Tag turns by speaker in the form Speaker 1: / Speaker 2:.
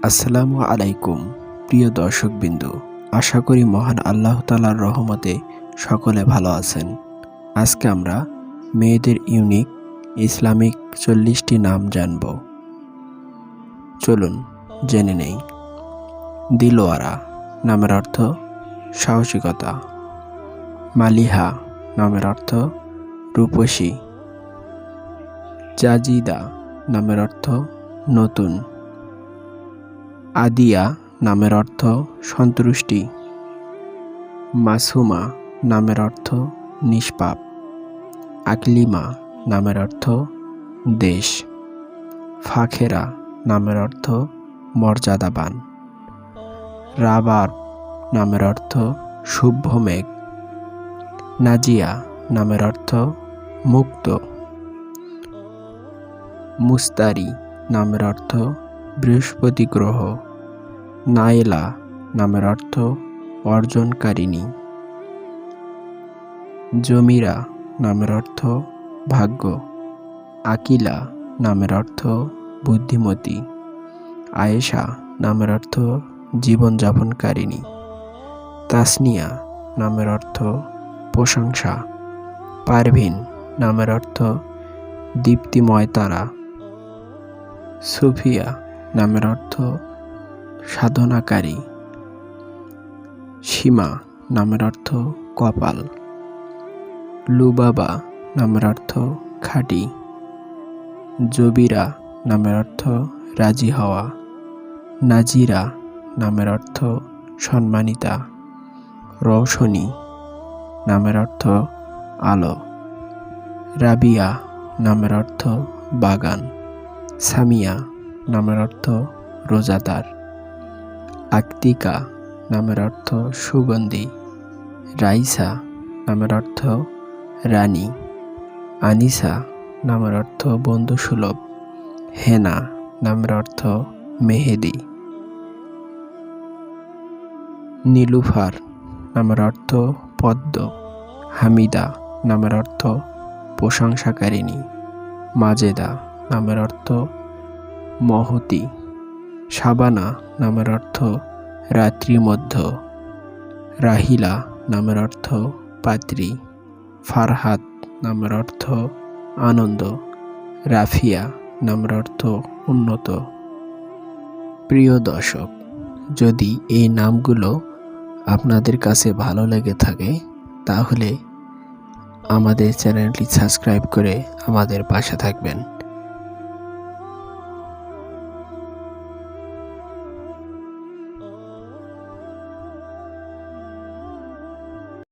Speaker 1: আসসালামু আলাইকুম প্রিয় দর্শকবৃন্দ, আশা করি মহান আল্লাহ তাআলার রহমতে সকলে ভালো আছেন। আজকে আমরা মেয়েদের ইউনিক ইসলামিক 40টি নাম জানব। চলুন জেনে নেই। দিলওয়ারা নামের অর্থ সাহসিকতা। মালিহা নামের অর্থ রূপসী। জাজিদা নামের অর্থ নতুন। আদিয়া নামের অর্থ সন্তুষ্টি। মাসুমা নামের অর্থ নিষ্পাপ। আকলিমা নামের অর্থ দেশ। ফাখেরা নামের অর্থ মর্যাদাবান। রাবার নামের অর্থ শুভ মেঘ। নাজিয়া নামের অর্থ মুক্ত। মুস্তারি নামের অর্থ বৃহস্পতি গ্রহ। নাইলা নামের অর্থ অর্জনকারিণী। জমিরা নামের অর্থ ভাগ্য। আকিলা নামের অর্থ বুদ্ধিমতী। আয়েশা নামের অর্থ জীবনযাপনকারিণী। তাসনিয়া নামের অর্থ প্রশংসা। পারভিন নামের অর্থ দীপ্তিময় তারা। সুফিয়া নামের অর্থ সাধনাকারী। সীমা নামের অর্থ কপাল। লুবাবা নামের অর্থ খাঁটি। জবিরা নামের অর্থ রাজি হওয়া। নাজিরা নামের অর্থ সম্মানিতা। রৌশনী নামের অর্থ আলো। রাবিয়া নামের অর্থ বাগান। সামিয়া নামের অর্থ রোজাদার। আক্তিকা নামের অর্থ সুগন্ধি। রাইসা নামের অর্থ রানী। আনিসা নামের অর্থ বন্ধুসুলভ। হেনা নামের অর্থ মেহেদি। নীলুফার নামের অর্থ পদ্ম। হামিদা নামের অর্থ প্রশংসাকারিণী। মাজেদা নামের অর্থ মহতী। শাবানা নামের অর্থ রাত্রি মধ্য। রাহিলা নামের অর্থ পাত্রী। ফারহাত নামের অর্থ আনন্দ। রাফিয়া নামের অর্থ উন্নত। প্রিয় দর্শক, যদি এই নামগুলো আপনাদের কাছে ভালো লেগে থাকে তাহলে আমাদের চ্যানেলটি সাবস্ক্রাইব করে আমাদের পাশে থাকবেন।